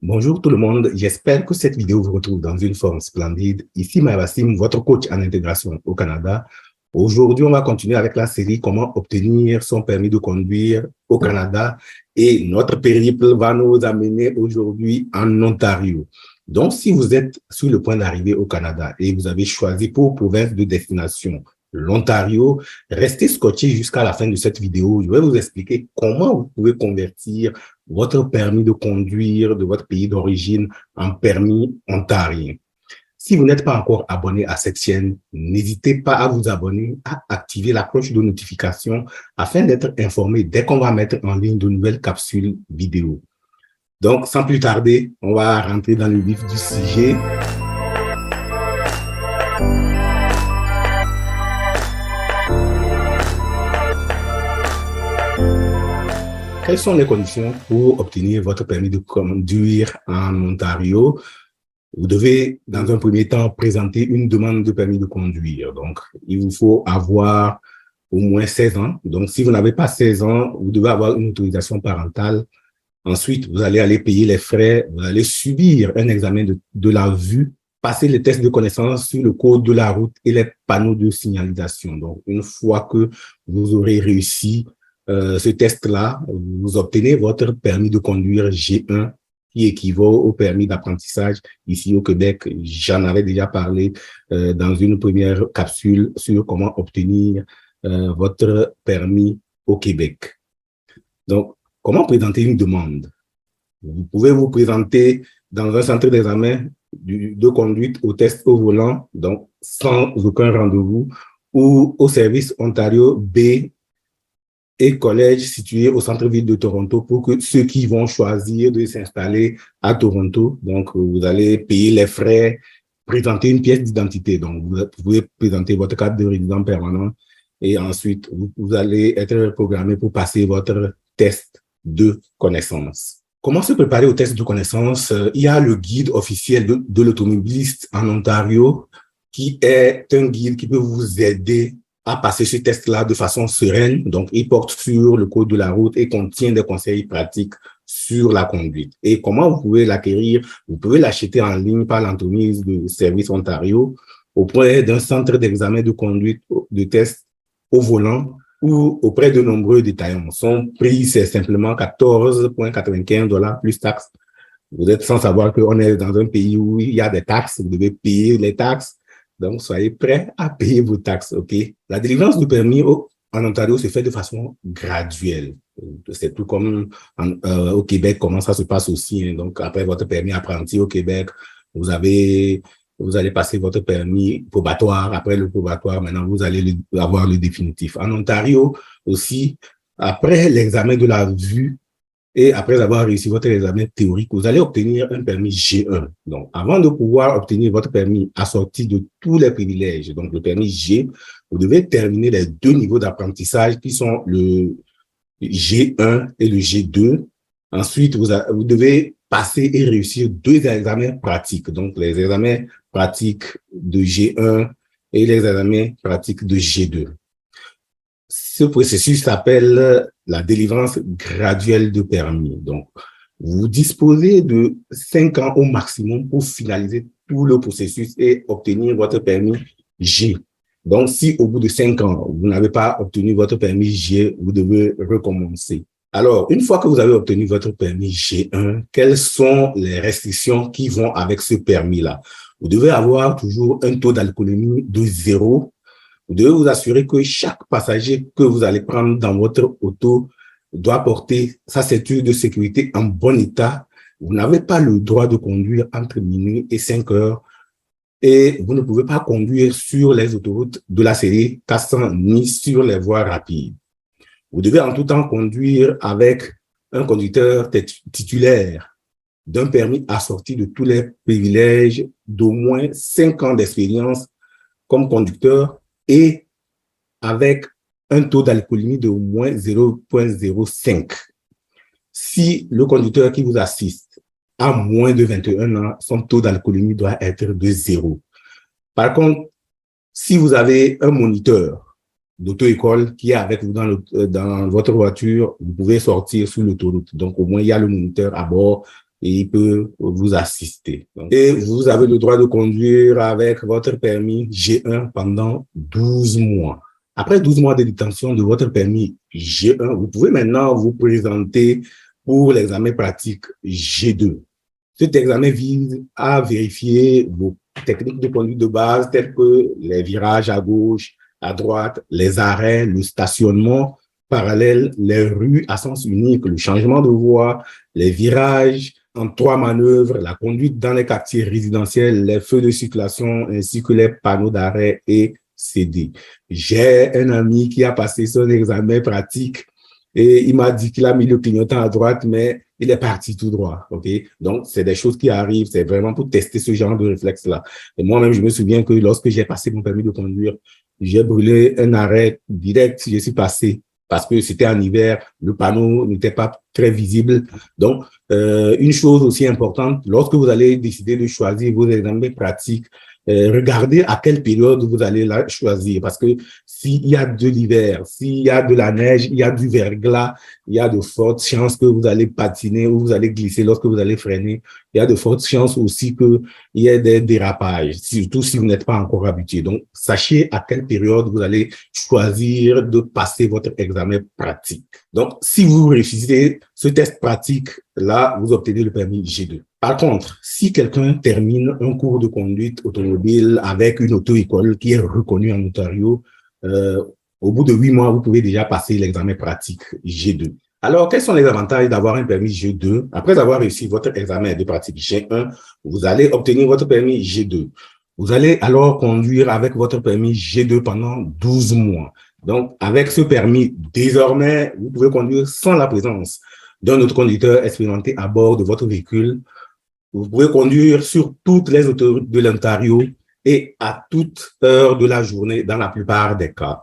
Bonjour tout le monde, j'espère que cette vidéo vous retrouve dans une forme splendide. Ici Maïvassim, votre coach en intégration au Canada. Aujourd'hui, on va continuer avec la série Comment obtenir son permis de conduire au Canada et notre périple va nous amener aujourd'hui en Ontario. Donc, si vous êtes sur le point d'arriver au Canada et vous avez choisi pour province de destination l'Ontario, restez scotché jusqu'à la fin de cette vidéo. Je vais vous expliquer comment vous pouvez convertir votre permis de conduire de votre pays d'origine en permis ontarien. Si vous n'êtes pas encore abonné à cette chaîne, n'hésitez pas à vous abonner, à activer la cloche de notification afin d'être informé dès qu'on va mettre en ligne de nouvelles capsules vidéo. Donc, sans plus tarder, on va rentrer dans le vif du sujet. Quelles sont les conditions pour obtenir votre permis de conduire en Ontario? Vous devez, dans un premier temps, présenter une demande de permis de conduire. Donc, il vous faut avoir au moins 16 ans. Donc, si vous n'avez pas 16 ans, vous devez avoir une autorisation parentale. Ensuite, vous allez aller payer les frais. Vous allez subir un examen de la vue, passer les tests de connaissance sur le code de la route et les panneaux de signalisation. Donc, une fois que vous aurez réussi ce test-là, vous obtenez votre permis de conduire G1 qui équivaut au permis d'apprentissage ici au Québec. J'en avais déjà parlé dans une première capsule sur comment obtenir votre permis au Québec. Donc, comment présenter une demande? Vous pouvez vous présenter dans un centre d'examen de conduite au test au volant, donc sans aucun rendez-vous, ou au service Ontario B et collège situé au centre-ville de Toronto pour que ceux qui vont choisir de s'installer à Toronto, donc vous allez payer les frais, présenter une pièce d'identité. Donc, vous pouvez présenter votre carte de résident permanent et ensuite, vous allez être programmé pour passer votre test de connaissance. Comment se préparer au test de connaissance? Il y a le guide officiel de l'automobiliste en Ontario qui est un guide qui peut vous aider à passer ce test-là de façon sereine. Donc, il porte sur le code de la route et contient des conseils pratiques sur la conduite. Et comment vous pouvez l'acquérir? Vous pouvez l'acheter en ligne par l'entremise de Service Ontario auprès d'un centre d'examen de conduite de test au volant ou auprès de nombreux détaillants. Son prix, c'est simplement 14,95 $ plus taxes. Vous êtes sans savoir qu'on est dans un pays où il y a des taxes, vous devez payer les taxes. Donc, soyez prêts à payer vos taxes, OK? La délivrance du permis en Ontario se fait de façon graduelle. C'est tout comme au Québec, comment ça se passe aussi, hein. Donc, après votre permis apprenti au Québec, vous allez passer votre permis probatoire. Après le probatoire, maintenant, vous allez avoir le définitif. En Ontario aussi, après l'examen de la vue, et après avoir réussi votre examen théorique, vous allez obtenir un permis G1. Donc, avant de pouvoir obtenir votre permis assorti de tous les privilèges, donc le permis G, vous devez terminer les 2 niveaux d'apprentissage qui sont le G1 et le G2. Ensuite, vous devez passer et réussir 2 examens pratiques. Donc, les examens pratiques de G1 et les examens pratiques de G2. Ce processus s'appelle la délivrance graduelle de permis. Donc, vous disposez de 5 ans au maximum pour finaliser tout le processus et obtenir votre permis G. Donc, si au bout de 5 ans, vous n'avez pas obtenu votre permis G, vous devez recommencer. Alors, une fois que vous avez obtenu votre permis G1, quelles sont les restrictions qui vont avec ce permis-là? Vous devez avoir toujours un taux d'alcoolémie de 0. Vous devez vous assurer que chaque passager que vous allez prendre dans votre auto doit porter sa ceinture de sécurité en bon état. Vous n'avez pas le droit de conduire entre minuit et 5 heures et vous ne pouvez pas conduire sur les autoroutes de la série 400 ni sur les voies rapides. Vous devez en tout temps conduire avec un conducteur titulaire d'un permis assorti de tous les privilèges d'au moins 5 ans d'expérience comme conducteur et avec un taux d'alcoolémie de au moins 0,05. Si le conducteur qui vous assiste a moins de 21 ans, son taux d'alcoolémie doit être de 0. Par contre, si vous avez un moniteur d'auto-école qui est avec vous dans votre voiture, vous pouvez sortir sur l'autoroute. Donc, au moins, il y a le moniteur à bord et il peut vous assister. Et vous avez le droit de conduire avec votre permis G1 pendant 12 mois. Après 12 mois de détention de votre permis G1, vous pouvez maintenant vous présenter pour l'examen pratique G2. Cet examen vise à vérifier vos techniques de conduite de base telles que les virages à gauche, à droite, les arrêts, le stationnement parallèle, les rues à sens unique, le changement de voie, les virages en 3 manœuvres, la conduite dans les quartiers résidentiels, les feux de circulation ainsi que les panneaux d'arrêt et CD. J'ai un ami qui a passé son examen pratique et il m'a dit qu'il a mis le clignotant à droite, mais il est parti tout droit. OK? Donc, c'est des choses qui arrivent. C'est vraiment pour tester ce genre de réflexe-là. Et moi-même, je me souviens que lorsque j'ai passé mon permis de conduire, j'ai brûlé un arrêt direct. Je suis passé parce que c'était en hiver. Le panneau n'était pas très visible. Donc, une chose aussi importante, lorsque vous allez décider de choisir vos examens pratiques, regardez à quelle période vous allez la choisir. Parce que s'il y a de l'hiver, s'il y a de la neige, il y a du verglas, il y a de fortes chances que vous allez patiner ou vous allez glisser lorsque vous allez freiner. Il y a de fortes chances aussi qu'il y ait des dérapages, surtout si vous n'êtes pas encore habitué. Donc, sachez à quelle période vous allez choisir de passer votre examen pratique. Donc, si vous réussissez ce test pratique, là, vous obtenez le permis G2. Par contre, si quelqu'un termine un cours de conduite automobile avec une auto-école qui est reconnue en Ontario, au bout de 8 mois, vous pouvez déjà passer l'examen pratique G2. Alors, quels sont les avantages d'avoir un permis G2? Après avoir réussi votre examen de pratique G1, vous allez obtenir votre permis G2. Vous allez alors conduire avec votre permis G2 pendant 12 mois. Donc, avec ce permis, désormais, vous pouvez conduire sans la présence d'un autre conducteur expérimenté à bord de votre véhicule. Vous pouvez conduire sur toutes les autoroutes de l'Ontario et à toute heure de la journée dans la plupart des cas.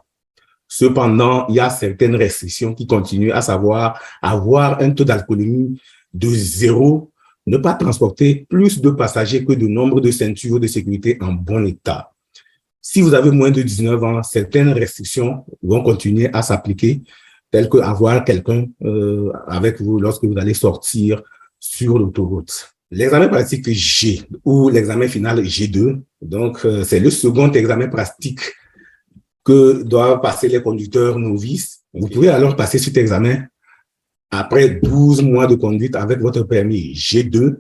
Cependant, il y a certaines restrictions qui continuent, à savoir avoir un taux d'alcoolémie de 0, ne pas transporter plus de passagers que de nombre de ceintures de sécurité en bon état. Si vous avez moins de 19 ans, certaines restrictions vont continuer à s'appliquer, telles que avoir quelqu'un avec vous lorsque vous allez sortir sur l'autoroute. L'examen pratique G ou l'examen final G2, donc c'est le second examen pratique que doivent passer les conducteurs novices. Vous pouvez alors passer cet examen après 12 mois de conduite avec votre permis G2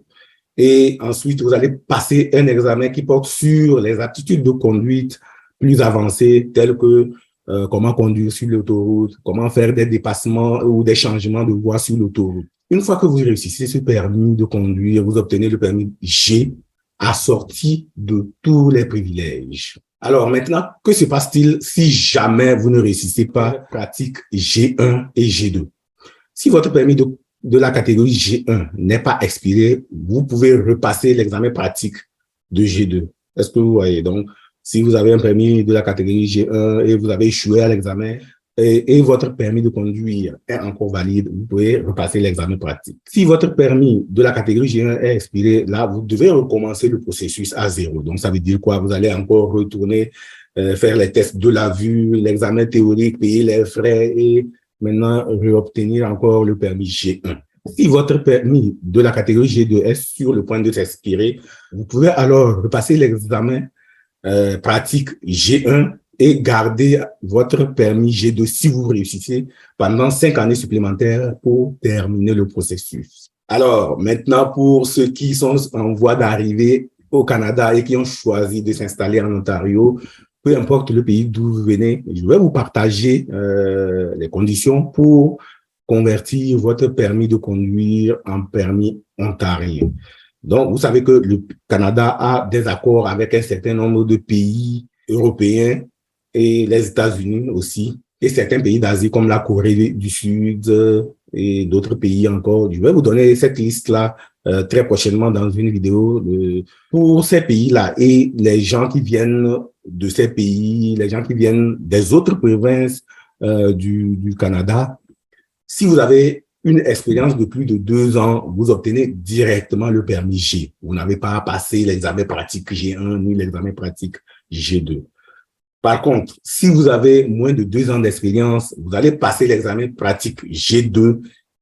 et ensuite vous allez passer un examen qui porte sur les aptitudes de conduite plus avancées telles que comment conduire sur l'autoroute, comment faire des dépassements ou des changements de voie sur l'autoroute. Une fois que vous réussissez ce permis de conduire, vous obtenez le permis G assorti de tous les privilèges. Alors maintenant, que se passe-t-il si jamais vous ne réussissez pas pratique G1 et G2? Si votre permis de la catégorie G1 n'est pas expiré, vous pouvez repasser l'examen pratique de G2. Est-ce que vous voyez? Donc, si vous avez un permis de la catégorie G1 et vous avez échoué à l'examen, et votre permis de conduire est encore valide, vous pouvez repasser l'examen pratique. Si votre permis de la catégorie G1 est expiré, là, vous devez recommencer le processus à 0. Donc, ça veut dire quoi? Vous allez encore retourner faire les tests de la vue, l'examen théorique, payer les frais et maintenant réobtenir encore le permis G1. Si votre permis de la catégorie G2 est sur le point de s'expirer, vous pouvez alors repasser l'examen pratique G1 et garder votre permis G2 si vous réussissez pendant 5 années supplémentaires pour terminer le processus. Alors, maintenant, pour ceux qui sont en voie d'arriver au Canada et qui ont choisi de s'installer en Ontario, peu importe le pays d'où vous venez, je vais vous partager les conditions pour convertir votre permis de conduire en permis ontarien. Donc, vous savez que le Canada a des accords avec un certain nombre de pays européens et les États-Unis aussi, et certains pays d'Asie comme la Corée du Sud et d'autres pays encore. Je vais vous donner cette liste-là très prochainement dans une vidéo pour ces pays-là et les gens qui viennent de ces pays, les gens qui viennent des autres provinces du Canada. Si vous avez une expérience de plus de 2 ans, vous obtenez directement le permis G. Vous n'avez pas à passer l'examen pratique G1 ni l'examen pratique G2. Par contre, si vous avez moins de 2 ans d'expérience, vous allez passer l'examen pratique G2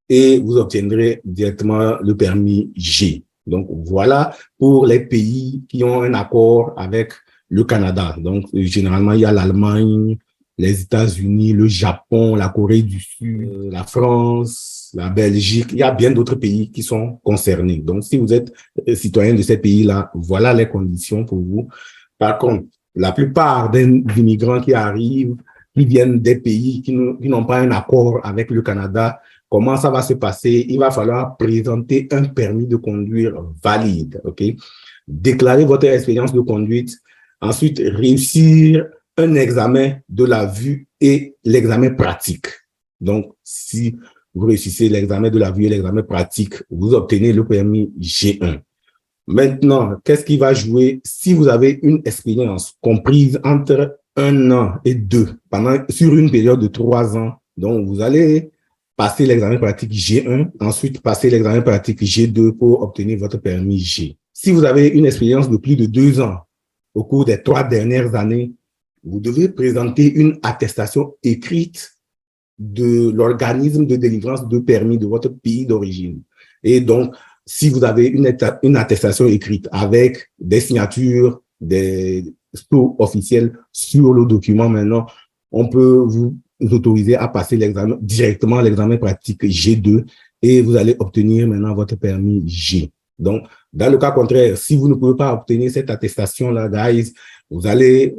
et vous obtiendrez directement le permis G. Donc, voilà pour les pays qui ont un accord avec le Canada. Donc, généralement, il y a l'Allemagne, les États-Unis, le Japon, la Corée du Sud, la France, la Belgique. Il y a bien d'autres pays qui sont concernés. Donc, si vous êtes citoyen de ces pays-là, voilà les conditions pour vous. Par contre, la plupart des immigrants qui arrivent, qui viennent des pays qui n'ont pas un accord avec le Canada, comment ça va se passer? Il va falloir présenter un permis de conduire valide, OK? Déclarer votre expérience de conduite, ensuite réussir un examen de la vue et l'examen pratique. Donc, si vous réussissez l'examen de la vue et l'examen pratique, vous obtenez le permis G1. Maintenant, qu'est-ce qui va jouer si vous avez une expérience comprise entre 1 an et 2 sur une période de 3 ans? Donc, vous allez passer l'examen pratique G1, ensuite passer l'examen pratique G2 pour obtenir votre permis G. Si vous avez une expérience de plus de 2 ans au cours des 3 dernières années, vous devez présenter une attestation écrite de l'organisme de délivrance de permis de votre pays d'origine. Et donc, si vous avez une attestation écrite avec des signatures, des sceaux officiels sur le document maintenant, on peut vous autoriser à passer l'examen directement l'examen pratique G2 et vous allez obtenir maintenant votre permis G. Donc, dans le cas contraire, si vous ne pouvez pas obtenir cette attestation-là, guys, vous allez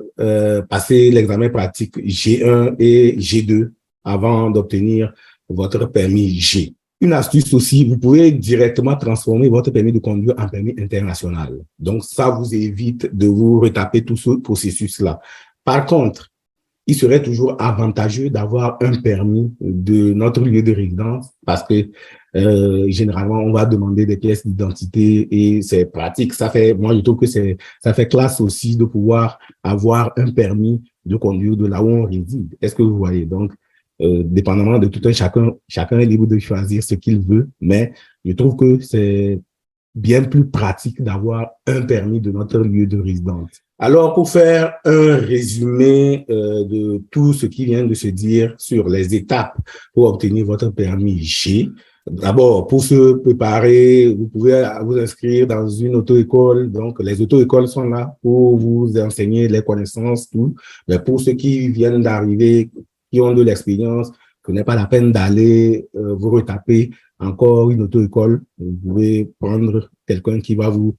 passer l'examen pratique G1 et G2 avant d'obtenir votre permis G. Une astuce aussi, vous pouvez directement transformer votre permis de conduire en permis international. Donc, ça vous évite de vous retaper tout ce processus-là. Par contre, il serait toujours avantageux d'avoir un permis de notre lieu de résidence parce que généralement, on va demander des pièces d'identité et c'est pratique. Moi, je trouve que ça fait classe aussi de pouvoir avoir un permis de conduire de là où on réside. Est-ce que vous voyez? Donc, dépendamment de tout un chacun est libre de choisir ce qu'il veut, mais je trouve que c'est bien plus pratique d'avoir un permis de notre lieu de résidence. Alors, pour faire un résumé de tout ce qui vient de se dire sur les étapes pour obtenir votre permis G, d'abord, pour se préparer, vous pouvez vous inscrire dans une auto-école. Donc, les auto-écoles sont là pour vous enseigner les connaissances, tout. Mais pour ceux qui viennent d'arriver, qui ont de l'expérience, ce n'est pas la peine d'aller vous retaper encore une auto-école. Vous pouvez prendre quelqu'un qui va vous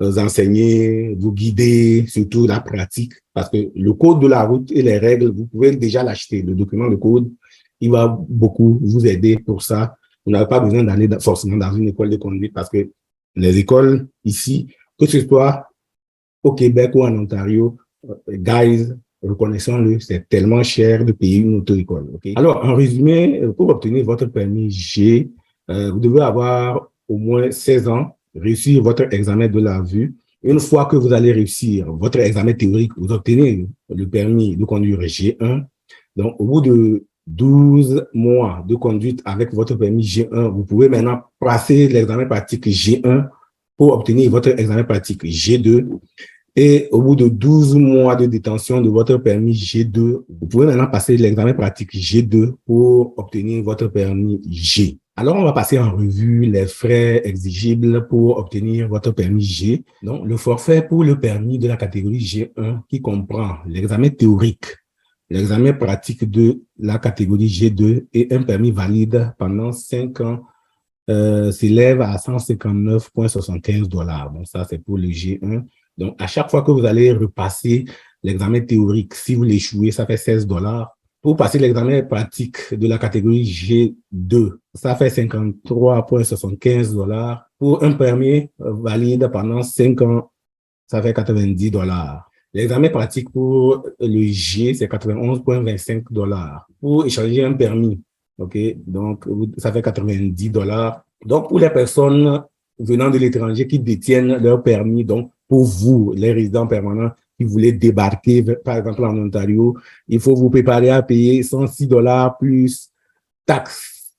enseigner, vous guider, surtout la pratique, parce que le code de la route et les règles, vous pouvez déjà l'acheter. Le document de code, il va beaucoup vous aider pour ça. Vous n'avez pas besoin d'aller forcément dans une école de conduite parce que les écoles ici, que ce soit au Québec ou en Ontario, guys, reconnaissons-le, c'est tellement cher de payer une auto-école. Okay? Alors, en résumé, pour obtenir votre permis G, vous devez avoir au moins 16 ans, réussir votre examen de la vue. Une fois que vous allez réussir votre examen théorique, vous obtenez le permis de conduire G1. Donc, au bout de 12 mois de conduite avec votre permis G1, vous pouvez maintenant passer l'examen pratique G1 pour obtenir votre examen pratique G2. Et au bout de 12 mois de détention de votre permis G2, vous pouvez maintenant passer l'examen pratique G2 pour obtenir votre permis G. Alors, on va passer en revue les frais exigibles pour obtenir votre permis G. Donc, le forfait pour le permis de la catégorie G1 qui comprend l'examen théorique, l'examen pratique de la catégorie G2 et un permis valide pendant 5 ans s'élève à 159,75 $. Donc, ça, c'est pour le G1. Donc, à chaque fois que vous allez repasser l'examen théorique, si vous l'échouez, ça fait 16 $. Pour passer l'examen pratique de la catégorie G2, ça fait 53,75 $. Pour un permis valide pendant 5 ans, ça fait 90 $. L'examen pratique pour le G, c'est 91,25 $. Pour échanger un permis, OK, donc ça fait 90 $. Donc, pour les personnes venant de l'étranger qui détiennent leur permis, donc pour vous, les résidents permanents qui voulez débarquer, par exemple en Ontario, il faut vous préparer à payer 106 $ plus taxes.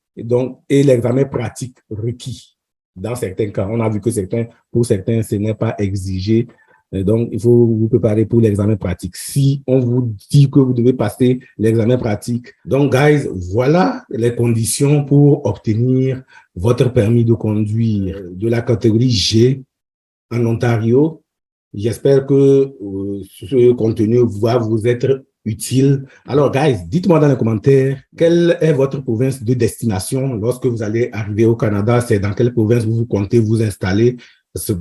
Et l'examen pratique requis. Dans certains cas, on a vu que pour certains, ce n'est pas exigé. Et donc, il faut vous préparer pour l'examen pratique. Si on vous dit que vous devez passer l'examen pratique. Donc, guys, voilà les conditions pour obtenir votre permis de conduire de la catégorie G en Ontario. J'espère que ce contenu va vous être utile. Alors, guys, dites-moi dans les commentaires quelle est votre province de destination lorsque vous allez arriver au Canada. C'est dans quelle province vous comptez vous installer.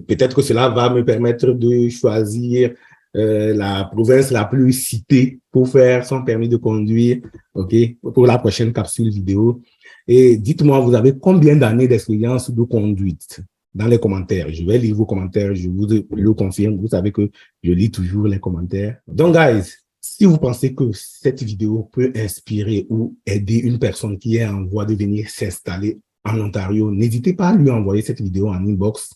Peut-être que cela va me permettre de choisir la province la plus citée pour faire son permis de conduire, OK, pour la prochaine capsule vidéo. Et dites-moi, vous avez combien d'années d'expérience de conduite? Dans les commentaires. Je vais lire vos commentaires, je vous le confirme. Vous savez que je lis toujours les commentaires. Donc, guys, si vous pensez que cette vidéo peut inspirer ou aider une personne qui est en voie de venir s'installer en Ontario, n'hésitez pas à lui envoyer cette vidéo en inbox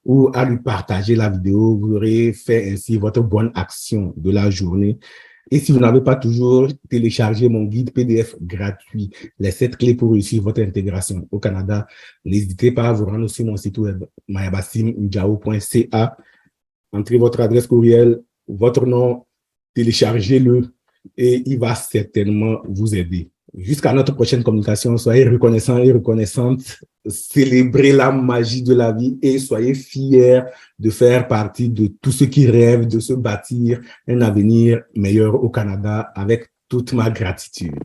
ou à lui partager la vidéo. Vous aurez fait ainsi votre bonne action de la journée. Et si vous n'avez pas toujours téléchargé mon guide PDF gratuit, les 7 clés pour réussir votre intégration au Canada, n'hésitez pas à vous rendre sur mon site web mayabasimnjao.ca. Entrez votre adresse courriel, votre nom, téléchargez-le et il va certainement vous aider. Jusqu'à notre prochaine communication, soyez reconnaissants et reconnaissantes, célébrez la magie de la vie et soyez fiers de faire partie de tous ceux qui rêvent de se bâtir un avenir meilleur au Canada avec toute ma gratitude.